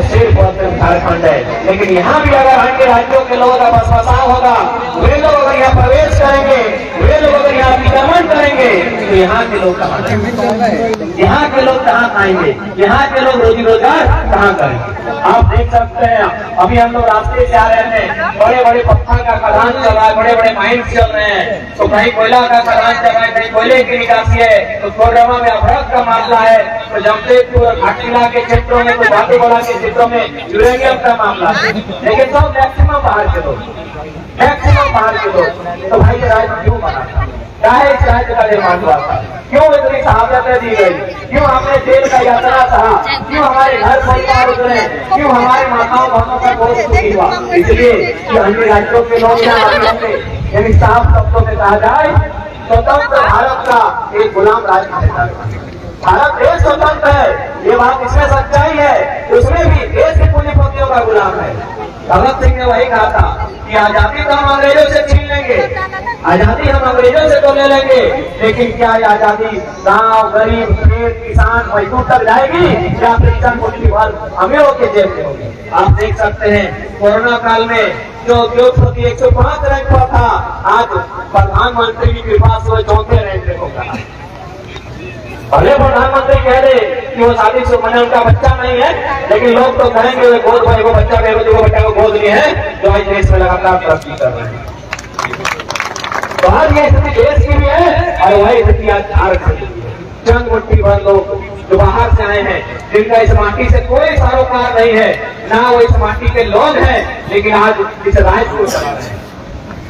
तो सिर्फ और सिर्फ झारखंड है। लेकिन यहाँ भी अगर अन्य राज्यों के लोगों का बसवासाव होगा, वे लोग अगर यहाँ प्रवेश करेंगे, वे लोग अगर यहाँ अतिक्रमण करेंगे, तो यहाँ के लोग कहाँ जाएंगे? यहाँ के लोग कहाँ खाएंगे? यहाँ के लोग रोजी रोजगार कहाँ करेंगे? आप देख सकते हैं, अभी हम लोग रास्ते से आ रहे थे, बड़े बड़े पत्थर का खदान चल रहा है, बड़े बड़े माइंस चल रहे हैं। तो कहीं कोयला का खदान चल रहा है, कहीं कोयले की निकासी है, तो कोडरमा में अपराध का मामला है, तो जमशेदपुर घाटीला के क्षेत्रों में, तो भाटीवाला के क्षेत्रों में यूरेनियम का मामला है। लेकिन सब मैक्सिमम बाहर के लोग, मैक्सिमम बाहर के लोग। तो भाई ये राज्य क्यों बना था? क्या है इस राज्य का निर्माण हुआ था? क्यों इतनी शहादतें दी गई? क्यों हमने जेल का यात्रा सहा? क्यों हमारे घर परिवार उतरे? क्यों हमारे माताओं बहनों का बहुत दुखी हुआ? इसलिए कि अन्य राज्यों के लोग यहाँ हमने, यानी साफ शब्दों में कहा जाए, स्वतंत्र भारत का एक गुलाम राज्य है। भारत देश स्वतंत्र है, ये बात इसमें सच्चाई है, उसमें भी देश के पूंजीपतियों का गुलाम है। भगत सिंह ने वही कहा था कि आजादी तो हम अंग्रेजों से छीन लेंगे, आजादी हम अंग्रेजों से तो ले लेंगे, लेकिन क्या ये आजादी गांव, गरीब, खेत, किसान, मजदूर तक जाएगी या फिर चंद मुट्ठी भर अमीरों के जेब में होगी? आप देख सकते हैं कोरोना काल में जो उद्योगपति 105 रैंक पर था, आज प्रधानमंत्री की कृपा से वो 4थे रैंक पे होगा। भले प्रधानमंत्री कह रहे कि वो शादी से मैंने उनका बच्चा नहीं है, लेकिन लोग तो कहेंगे वे गोद भाई को बच्चा कहेगा, जो बच्चा को गोद नहीं है, जो आज देश में लगातार तरक्की कर रहे हैं। तो आज ये स्थिति देश की भी है और वही स्थिति आज झारखंड की है। चंद मुट्ठी भर लोग जो बाहर से आए हैं, जिनका इस माटी से कोई सरोकार नहीं है, ना वो इस माटी के लोग हैं, लेकिन आज इस राज्य को चला रहे हैं।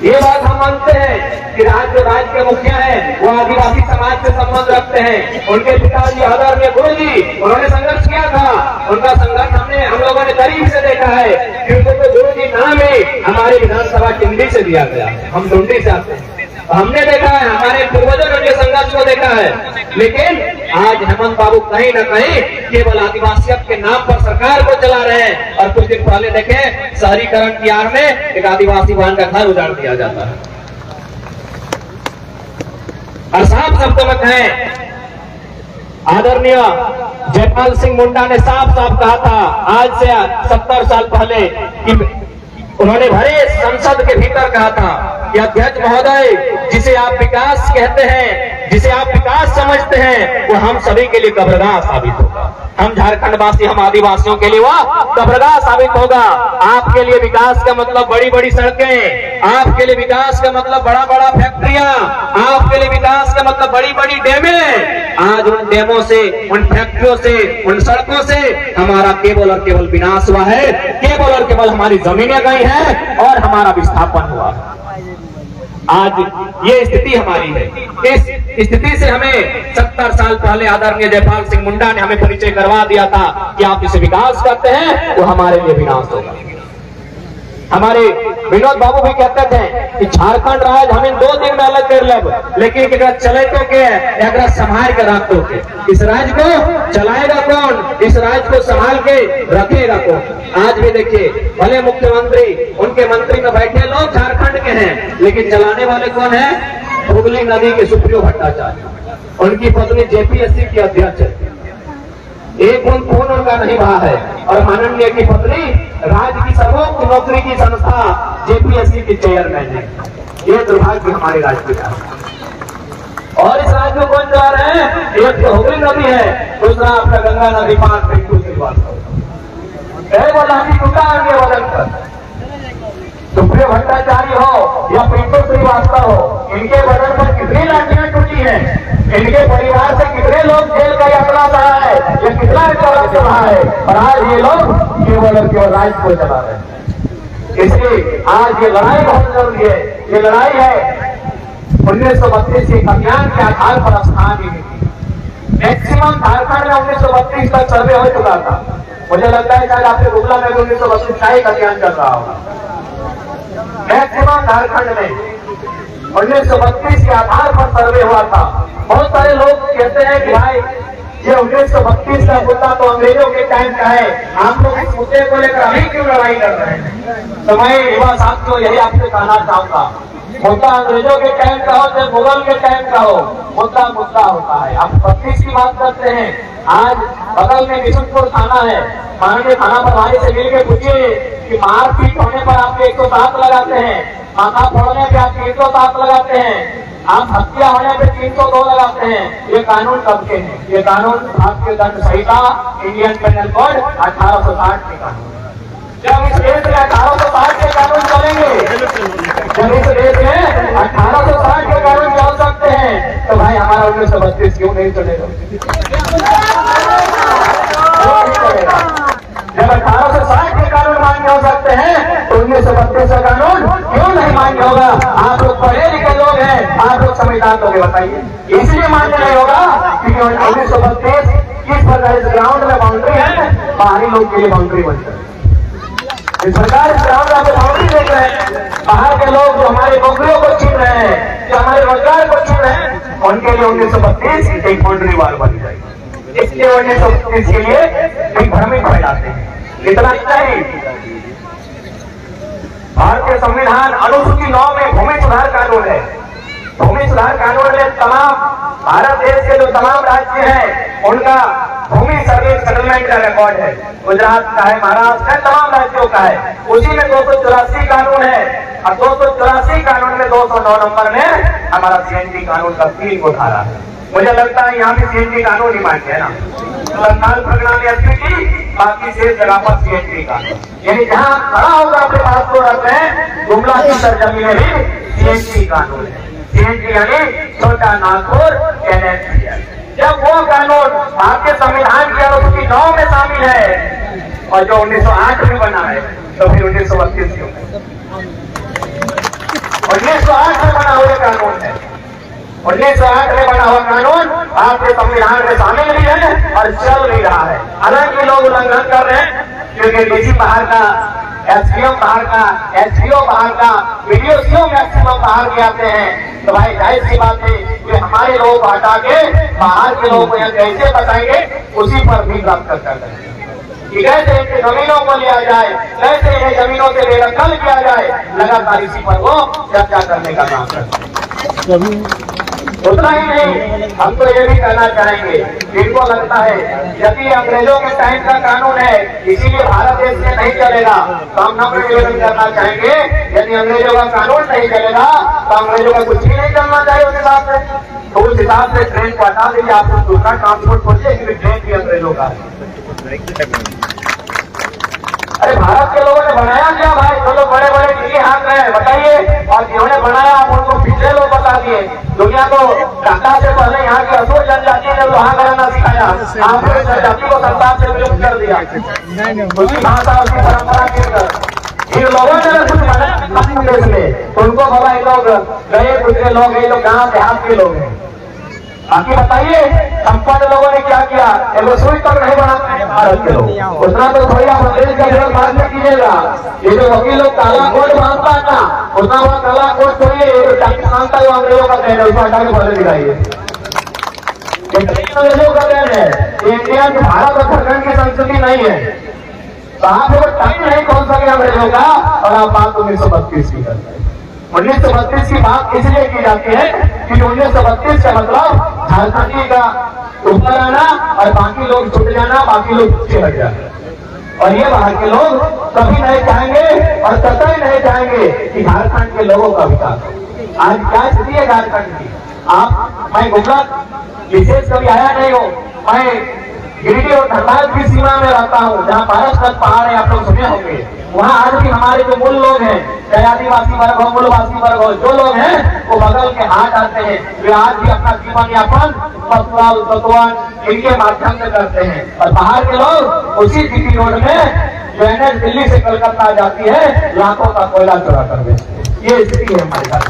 ये बात हम मानते हैं कि राज्य के मुखिया हैं, वो आदिवासी समाज से संबंध रखते हैं। उनके पिताजी आदरणीय गुरु जी, उन्होंने संघर्ष किया था, उनका संघर्ष हम लोगों ने करीब से देखा है। क्योंकि तो गुरु जी नाम ही हमारे विधानसभा टिंडी से दिया गया, हम टुंडी से आते हैं, हमने देखा है, हमारे पूर्वजों ने उनके संघर्ष को देखा है। लेकिन आज हेमंत बाबू कहीं न कहीं केवल आदिवासियत के नाम पर सरकार को चला रहे हैं। और कुछ दिन पहले देखें, शहरीकरण की आड़ में एक आदिवासी बहन का घर उजाड़ दिया जाता है। और साफ शब्दों में कहें, आदरणीय जयपाल सिंह मुंडा ने साफ साफ कहा था आज से 70 साल पहले कि उन्होंने भरे संसद के भीतर कहा था कि अध्यक्ष महोदय, जिसे आप विकास कहते हैं, जिसे आप विकास समझते हैं, वो हम सभी के लिए कब्रगाह साबित होगा। हम झारखंडवासी, हम आदिवासियों के लिए वह कब्रगाह साबित होगा। आपके लिए विकास का मतलब बड़ी बड़ी सड़कें, आपके लिए विकास का मतलब बड़ा बड़ा फैक्ट्रियां, आपके लिए विकास का मतलब बड़ी बड़ी डैमें। आज उन डैमों से, उन फैक्ट्रियों से, उन सड़कों से हमारा केवल और केवल विनाश हुआ है, केवल और केवल हमारी जमीनें गई हैं और हमारा विस्थापन हुआ। आज ये स्थिति हमारी है। इस स्थिति से हमें 70 साल पहले आदरणीय जयपाल सिंह मुंडा ने हमें परिचय करवा दिया था कि आप जिसे विकास करते हैं वो हमारे लिए विनाश होगा। हमारे विनोद बाबू भी कहते थे कि झारखंड राज्य हम इन 2 दिन में अलग कर लेब, लेकिन चले तो क्या संभाल के रख दो के। इस राज्य को चलाएगा कौन? इस राज्य को संभाल के रखेगा कौन? आज भी देखिए, भले मुख्यमंत्री, उनके मंत्री में बैठे लोग झारखंड के हैं, लेकिन चलाने वाले कौन है? हुगली नदी के सुप्रियो भट्टाचार्य, उनकी पत्नी जेपीएससी की अध्यक्ष है, एक खून उनका नहीं बहा है। और माननीय की पत्नी राज्य की सर्वोच्च नौकरी की संस्था जेपीएससी की चेयरमैन है। ये दुर्भाग्य हमारे राज्य का है। और इस राज्य को कौन चला रहे हैं? एक तो हुगली नदी है, दूसरा आपका गंगा नदी पार पिंटू श्रीवास्तव, टूटा आगे बदल कर सुप्रियो भट्टाचार्य हो या पिंटू श्रीवास्तव हो, इनके बदल पर कितनी लाठियां टूटी है, इनके परिवार से कितने लोग जेल का यात्रा रहा है, ये कितना इंतजार चल रहा है, और आज ये लोग केवल और केवल राज्य को चला रहे हैं। इसलिए आज ये लड़ाई बहुत जरूरी है। ये लड़ाई है 1932 के अभियान के आधार पर स्थानीय नीति। मैक्सिमम झारखंड में 1932 तक सर्वे हो चुका था। मुझे लगता है शायद आपके गुमला में 1932 का एक अभियान चल रहा होगा। मैक्सिमम झारखंड में 1932 के आधार पर सर्वे हुआ था। बहुत सारे लोग कहते हैं कि भाई ये 1932 का मुद्दा तो अंग्रेजों के टाइम का है, हम लोग इस मुद्दे को लेकर अभी क्यों लड़ाई कर रहे हैं? तो मैं युवा साथियों यही आपसे कहना चाहूंगा, मुद्दा अंग्रेजों के टाइम का हो चाहे मुगल के टाइम का हो, मुद्दा मुद्दा होता है। आप 32 की बात करते हैं, आज बगल में बिशुनपुर थाना है, माननीय थाना प्रभारी से मिलकर पूछिए कि मारपीट होने पर आप 107 लगाते हैं, माथा फोड़ने पे आप 307 लगाते हैं, आप हत्या होने पे 302 लगाते हैं। ये कानून कब के हैं? ये कानून भारतीय दंड संहिता इंडियन पेनल कोड 1860 के कानून। जब इस देश में 1860 के कानून चलेंगे, जब इस देश में 1860 के कानून चल सकते हैं, तो भाई हमारा 1932 क्यों नहीं चलेगा? जब 1860 के कानून मान्य हो सकते हैं, तो 1932 का कानून क्यों नहीं मान्य होगा? आप लोग पढ़े लिखे लोग हैं, आप लोग समझदार लोग हैं, बताइए इसलिए मान्य नहीं होगा क्योंकि 1932 किस प्रकार इस ग्राउंड में बाउंड्री है, बाहरी लोग के लिए बाउंड्री बन है। इस प्रकार इस ग्राउंड में बाउंड्री देख रहे हैं, बाहर के लोग जो हमारी नौकरियों को छीन रहे हैं, जो हमारे रोजगार को छीन रहे हैं, उनके लिए 1932 एक बाउंड्री वाल बन जाएगी। इसके 1932 के लिए एक भ्रमित फैलाते हैं। इतना नहीं, भारतीय संविधान अनुसूची 9 में भूमि सुधार कानून है। भूमि सुधार कानून में तमाम भारत देश के जो तमाम राज्य हैं उनका भूमि सर्वे सेटलमेंट का रिकॉर्ड है। गुजरात का है, महाराष्ट्र है, तमाम राज्यों का है। उसी में 284 कानून है और 284 कानून में 209 नंबर में हमारा सीएनजी कानून का 3 को धारा है। मुझे लगता है यहाँ भी सीएनजी कानून ही मान्य है ना, बंगाल परगना में एसपीटी, बाकी से जगह पर सीएनजी कानून, यानी जहाँ खड़ा होगा अपने पास को रख रहे हैं, गुमला की सरजमी में भी सीएनजी कानून है। सीएनजी यानी छोटा नागपुर एनएचसीएल। जब वो कानून भारतीय संविधान की अनुसूची 9 में शामिल है और जो 1908 में बना है, तो फिर 1932 क्यों? 1908 में बना हुआ कानून है। 1908 में बना हुआ कानून भारतीय संविधान में शामिल भी है और चल भी रहा है। हालांकि लोग उल्लंघन कर रहे हैं क्योंकि डीसी बाहर का, एसडीएम बाहर का, एसडीओ बाहर का, वीडियो मैक्सिमम बाहर के आते हैं। तो भाई जाहिर सी बात है कि हमारे लोगों को हटा के बाहर के लोगों को यहाँ कैसे बताएंगे, उसी पर भी काम करता है कि कैसे इनकी जमीनों को लिया जाए, कैसे इन्हें जमीनों से बेदखल किया जाए, लगातार इसी पर वो चर्चा करने का काम करते हैं। उतना ही नहीं, हम तो ये भी कहना चाहेंगे, जिनको लगता है यदि अंग्रेजों के टाइम का कानून है इसीलिए भारत देश में नहीं चलेगा, तो हम नम्र निवेदन करना चाहेंगे, यदि अंग्रेजों का कानून नहीं चलेगा तो अंग्रेजों का कुछ भी नहीं चलना चाहिए उस हिसाब से। तो उस हिसाब से ट्रेन को हटा दीजिए, आप कुछ दूसरा ट्रांसपोर्ट खोजिए, क्योंकि ट्रेन भी अंग्रेजों का है। अरे भारत के लोगों ने बनाया क्या भाई? जो लोग बड़े बड़े डिग्री हाथ रहे हैं बताइए, और जिन्होंने बनाया आप उनको पिछले लोग बता दिए। दुनिया को टाटा से पहले यहाँ की असुर जनजाति ने लोहा कराना सिखाया, आपने जनजाति को संसार से विलुप्त कर दिया, उसकी भाषा उसकी परंपरा गिरकर इन लोगों ने कुछ बनाया देश में, तो उनको बोला ये लोग गए गुजरे लोग हैं, ये लोग गाँव देहात के लोग हैं। बाकी बताइए संपन्न लोगों ने क्या किया? एगो सुई तक नहीं बना भारत के लोग। उतना तो थोड़ी आप अंग्रेज का विरोध बाद में कीजिएगा। ये जो वकील लोग काला कोट बांधता था, उतना वहाँ काला कोट छोड़िए, ये जो जाति मानता है वो अंग्रेजों का कहना है, उसको हटा के भले दिखाइए। अंग्रेजों का कहना है, इंडिया की भारत और झारखंड की संस्कृति नहीं है, तो आप लोग टाइम नहीं खोल सके अंग्रेजों का, और आप बात 1932 की करते हैं। 1932 की बात इसलिए की जाती है कि 1932 का मतलब झारखंडी का ऊपर आना और बाकी लोग छूट जाना, बाकी लोग पीछे हट जाना। और ये बाहर के लोग कभी नहीं चाहेंगे और कतई नहीं चाहेंगे कि झारखंड के लोगों का विकास हो। आज क्या स्थिति है झारखंड की? मैं गुजरात विशेष कभी आया नहीं हूँ, मैं गिरिडीह और धनबाद की सीमा में रहता हूँ, जहाँ भारत का पहाड़ है, आप लोग सुने होंगे। वहाँ आज भी हमारे जो मूल लोग हैं, चाहे आदिवासी वर्ग हो, मूलवासी वर्ग हो, जो लोग हैं वो बगल के हाट आते हैं, वे आज भी अपना जीवन यापन पशुपाल पशुआन इनके माध्यम से करते हैं। और बाहर के लोग उसी जीटी रोड में जो एनएच दिल्ली से कलकत्ता जाती है, लाखों का कोयला चुरा कर बेचते हैं। ये स्थिति है हमारे साथ।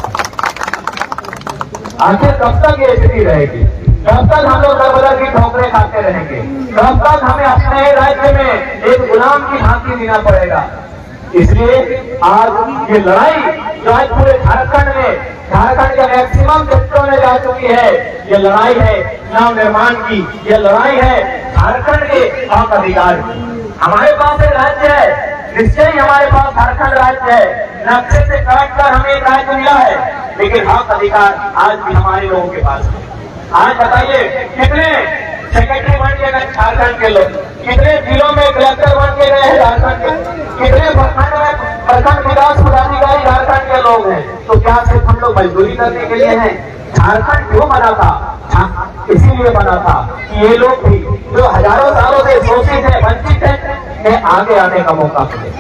आखिर कब तक ये स्थिति रहेगी? कब तक हम लोग दरबदर की ठोकरें खाते रहेंगे? कब तक हमें अपने राज्य में एक गुलाम की भांति जीना पड़ेगा? इसलिए आज ये लड़ाई जो आज पूरे झारखंड के मैक्सिमम क्षेत्रों में जा चुकी है, ये लड़ाई है नव निर्माण की, ये लड़ाई है झारखंड के हक अधिकार की। हमारे पास एक राज्य है, निश्चय ही हमारे पास झारखंड राज्य है, नक्शे से काट कर हमें एक राज्य मिला है, लेकिन हक अधिकार आज भी हमारे लोगों के पास है। आज बताइए कितने सेक्रेटरी बन गए झारखंड के लोग, कितने जिलों में कलेक्टर बन लोग मजदूरी करने के लिए हैं। झारखंड क्यों बना था? इसीलिए बना था कि ये लोग भी जो हजारों सालों से शोषित है, वंचित है, इन्हें आगे आने का मौका मिले,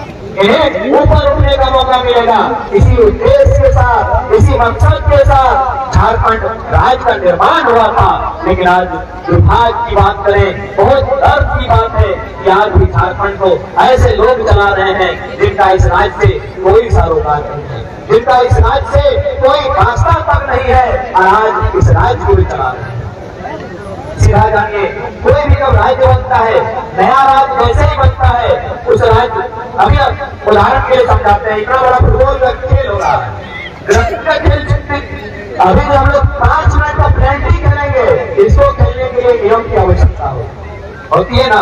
इन्हें ऊपर उठने का मौका मिलेगा। इसी उद्देश्य के साथ, इसी मकसद के साथ झारखंड राज्य का निर्माण हुआ था। लेकिन आज दुर्भाग्य की बात करें, बहुत दर्द की बात है कि आज भी झारखंड को ऐसे लोग चला रहे हैं जिनका इस राज्य से कोई सरोकार नहीं है, जिनका इस राज्य से कोई वास्ता तक नहीं है, और आज इस राज्य को भी चला रहे हैं। सीधा जानिए, कोई भी जब राज्य बनता है, नया राज्य वैसे ही बनता है, उस राज्य, अभी उदाहरण के लिए समझाते हैं, इतना बड़ा फुटबॉल का खेल हो रहा है, ग्रामीण का खेल अभी जब हम लोग 5 मिनट का पेनल्टी खेलेंगे, इसको खेलने के लिए नियम की आवश्यकता होती है ना।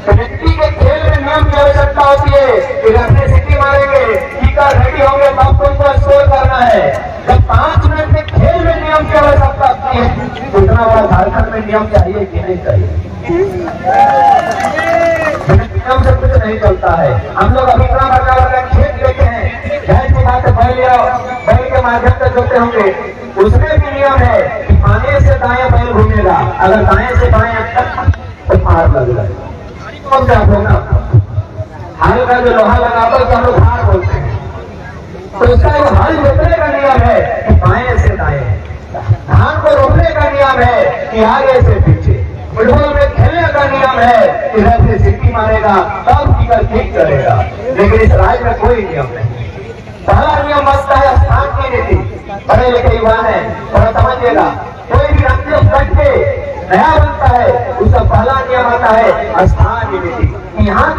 पेनल्टी के खेल में नियम की आवश्यकता होती है कि रेफरी सिटी मारेंगे, कीपर रेडी होंगे, तब तुमको स्कोर करना है। जब 5 मिनट के खेल में नियम की आवश्यकता होती है, तो इतना बड़ा झारखंड में नियम चाहिए कि नहीं चाहिए? नियम से कुछ नहीं चलता है। हम लोग अभी इतना बड़ा खेत देखे हैं, जैसी बात बैल के माध्यम से जोते होंगे, उसमें भी नियम है कि बाएं से दाएं बैल घूमेगा, अगर दाएं से बाएं तो फाड़ लगेगा। कौन सा होगा? हाल का जो लोहा लगाता है, हम लोग फाड़ बोलते हैं, तो उसका जो हल जोतने का नियम है कि बाएं से दाएं, धान को रोकने का नियम है कि आगे से पीछे, फुटबॉल में खेलने का नियम है कि रेफरी सिटी मारेगा तब कीपर किक करेगा। लेकिन इस राज्य में कोई नियम नहीं। पहला नियम बनता है स्थान की नीति। पढ़े लिखे युवा है, थोड़ा समझिएगा, कोई भी राज्य बन के नया बनता है, उसका पहला नियम आता है स्थान की नीति। यहाँ